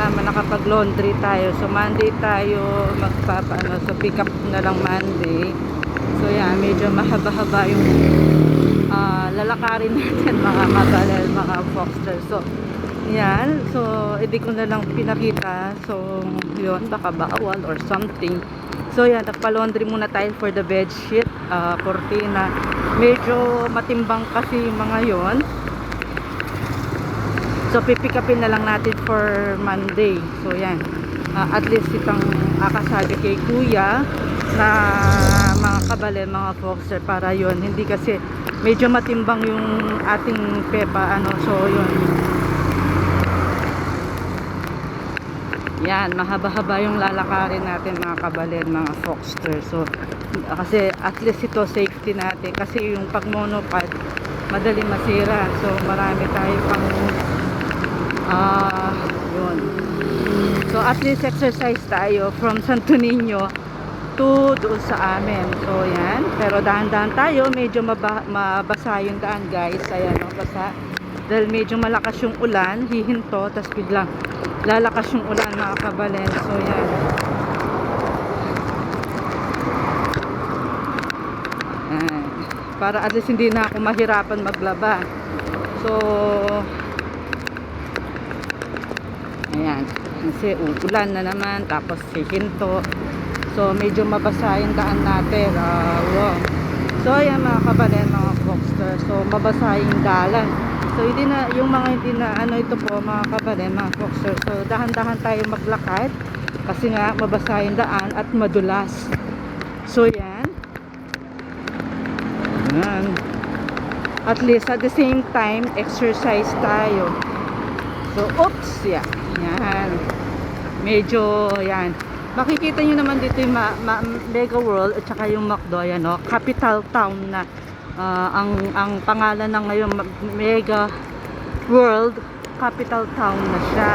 naman nakapag-laundry tayo. So Monday tayo magpapaano. So pick up na lang Monday. So yan, medyo mahaba-haba yung lalakarin natin mga mabalel, mga foxter. So yan, so hindi ko na lang pinakita. So yun, baka bawal or something. So yan, nagpa-laundry muna tayo for the bed sheet, cortina. Medyo matimbang kasi yung mga yon. So pipick upin na lang natin for Monday. So yan, at least itang akasabi kay kuya na mga kabale, mga foxer, para yon, hindi kasi medyo matimbang yung ating pepa ano. So yun, yan, mahaba-haba yung lalakarin natin mga kabalen, mga foxter. So kasi at least ito safety natin, kasi yung pag monopod madali masira. So marami tayo pang yun. So at least exercise tayo from Santo Niño to doon sa amin. So yan, pero dahan-dahan tayo, medyo mabasa yung daan guys. Ayan, basa dahil medyo malakas yung ulan, hihinto, tas biglang lalakas yung ulan mga kabalen. So yan, para at least hindi na ako mahirapan maglaba. So ayan, kasi ulan na naman, tapos hihinto. So medyo mabasa yung daan natin. Wow. So ayan mga kabalen, mga foxter, so mabasa yung dalan. So hindi na, yung mga hindi na ano, ito po mga kabalen, mga foxter, so dahan-dahan tayo maglakad kasi nga mabasa yung daan at madulas. So yan, ayan. At least at the same time exercise tayo. So oops, yeah. Yan, medyo yan, makikita nyo naman dito yung Mega World at saka yung McDo. Yan, no? Capital Town na ang pangalan ng ngayon, Mega World Capital Town na siya.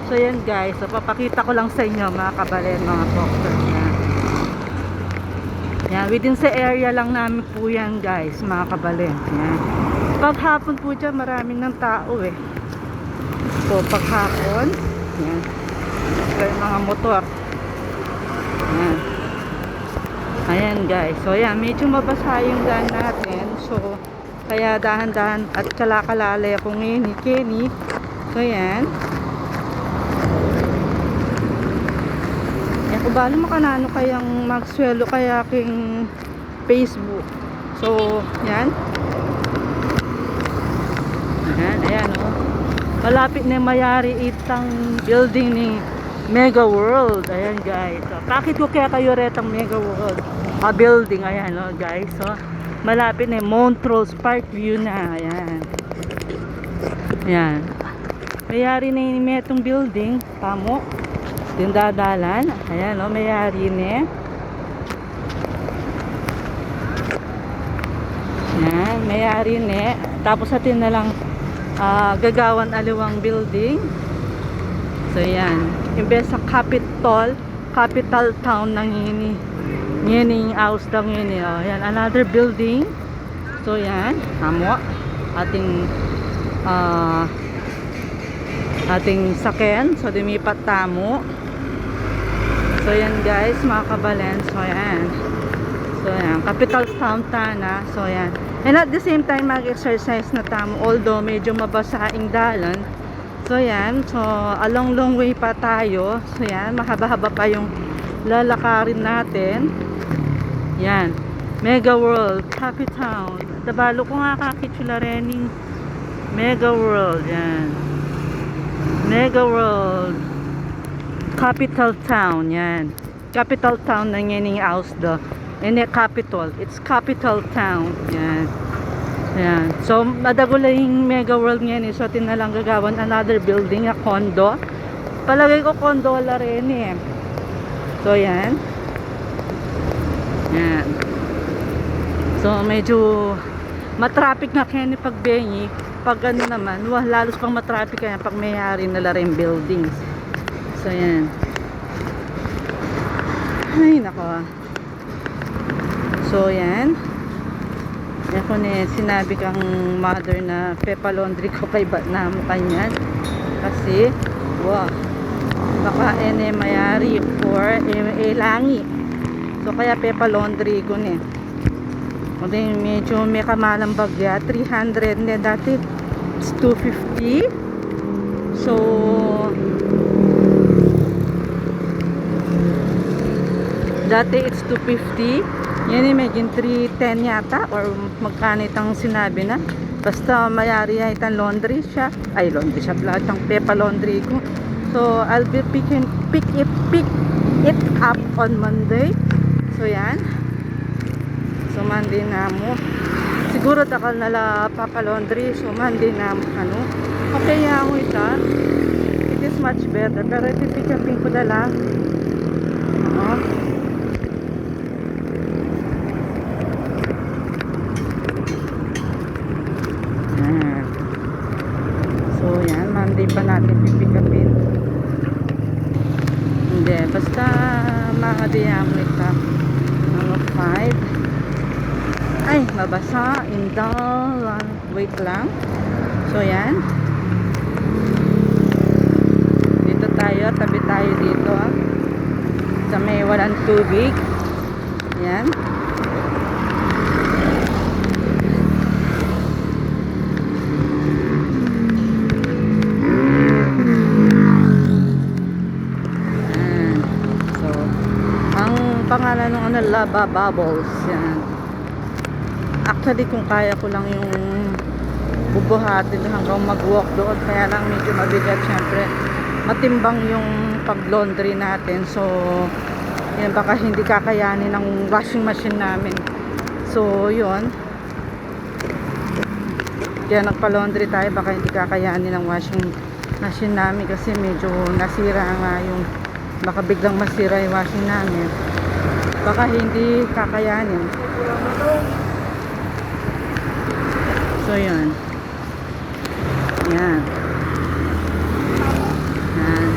So yan guys, so papakita ko lang sa inyo mga kabalen, mga foxers. Yan, within sa area lang namin po yan guys, mga kabalen. Yan, paghapon po dyan maraming ng tao eh. So paghapon, yan, may mga motor. Yan. Ayan guys, so yan, medyo mabasa yung daan natin. So kaya dahan-dahan at kalakalalay ako ngayon ni Kenny. So yan, yan, kung bali makanano kayang magswelo kaya aking Facebook. So yan, ayan o, malapit na mayari itang building ni Mega World. Ayan guys, so bakit ko kaya kayo retang Mega World building. Ayan o guys, so malapit na Montrose Parkview na. Ayan, ayan, mayari na yung metong building, tamo yung dadalan. Ayan o, mayari na. Ayan, mayari na. Tapos atin na lang Gagawan Aliwang building. So yan, imbes sa capital town ng Ngining house ng Ngini. Oh, yan, another building. So yan, amo ating sakyan. So dumipat tamo. So yan guys, mga kabalen. So yan, capital town na. So yan, and at the same time mag-exercise na tamo, although medyo mabasaing dalan. So yan, so long way pa tayo. So yan, mahaba-haba pa yung lalakarin natin. Yan, Mega World Capital. Tabalo ko nga kakitsula rening Mega World. Yan, Mega World Capital Town. Yan, capital town ng Ngining Ausdo. And capital, it's capital town. Yan, yan. So madagula yung Mega World ngayon. So tinalang gagawan another building, a condo. Palagay ko condo wala rin eh. So yan, yan. So medyo matraffic na kaya ni pagbengi. Pag ano naman, lalos pang matraffic kaya pag mayari nila rin buildings. So yan, ay nako. So yan, ako na sinabi kang mother na pepa laundry ko kay na mo kanyan kasi wow, baka ene mayari or langi. So kaya Pepa Laundry ko ni. O din medyo may kamalang bagya, 300 ne dati it's 250. So dati it's 250. Yan eh, maging 310 yata or magkano itang sinabi na. Basta mayari ay itang laundry siya. Ay, laundry siya pala. Itang Pepa Laundry ko. So, I'll be pick it up on Monday. So, yan. So, Monday na mo. Siguro takal nala Papa Laundry. So, Monday na mo. Ano? Okay, yan mo ita. It is much better. Pero ipipick upin ko na lang. Oo. So yan, Monday pa natin pipikapin. Hindi, basta mga diamond ka. Mga 5. Ay, mabasa. Indal. Wait lang. So yan. Dito tayo, tabi tayo dito. Sa may walang tubig. Yan. Pangalan ng ano, Lava Bubbles. Yan. Actually, kung kaya ko lang yung bubuhatin hanggang mag-walk doon, kaya lang medyo mabigat. Syempre, matimbang yung pag-laundry natin. So, yan, baka hindi kakayanin ng washing machine namin. So, yun. Kaya nagpa-laundry tayo, baka hindi kakayanin ng washing machine namin kasi medyo nasira nga yung, baka biglang masira yung washing namin. Baka hindi kakayanin. So yun. Yan. Yan.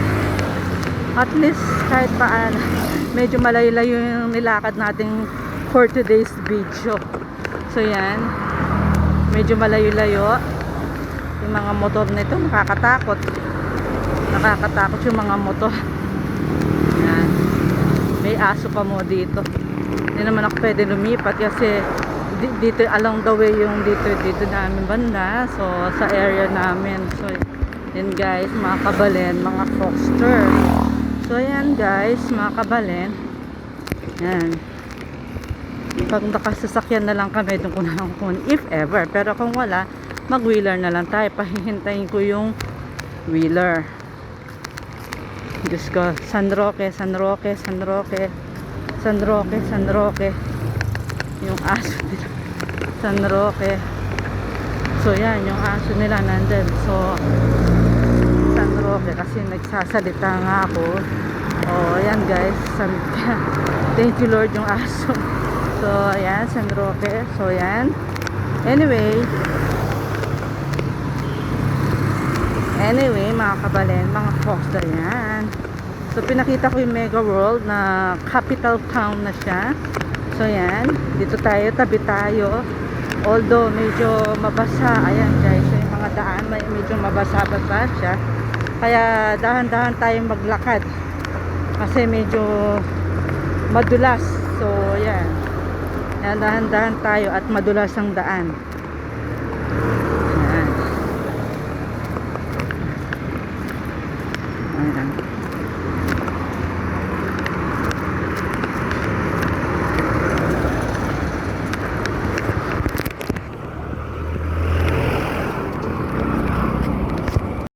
At least kahit paano medyo malayo-layo yung nilakad natin for today's video. So yan. Medyo malayo-layo. Yung mga motor nito nakakatakot. Nakakatakot yung mga motor. Yan. May aso pa mo dito. Hindi naman ako pwede lumipat kasi dito along the way yung dito namin banda. So sa area namin. So yan guys, mga kabalen, mga foster. So yan guys, mga kabalen. Yan. Pag nakasasakyan na lang kami doon ko na lang kung if ever. Pero kung wala, mag-wheeler na lang tayo. Pahihintayin ko yung wheeler. Diyos ko, San Roque, San Roque, San Roque, San Roque, San Roque. Yung aso nila. San Roque. So yan, yung aso nila nandun. So, San Roque kasi nagsasalita nga ako. Oh, yan guys. Thank you Lord yung aso. So, ayan, San Roque. So, yan. Anyway, mga kabalen, mga foster yan. So, pinakita ko yung Mega World na capital town na siya. So, yan. Dito tayo, tabi tayo. Although, medyo mabasa. Ayan, guys. So, yung mga daan, medyo mabasa-basa siya. Kaya, dahan-dahan tayong maglakad. Kasi medyo madulas. So, yan. Yan, dahan-dahan tayo at madulas ang daan.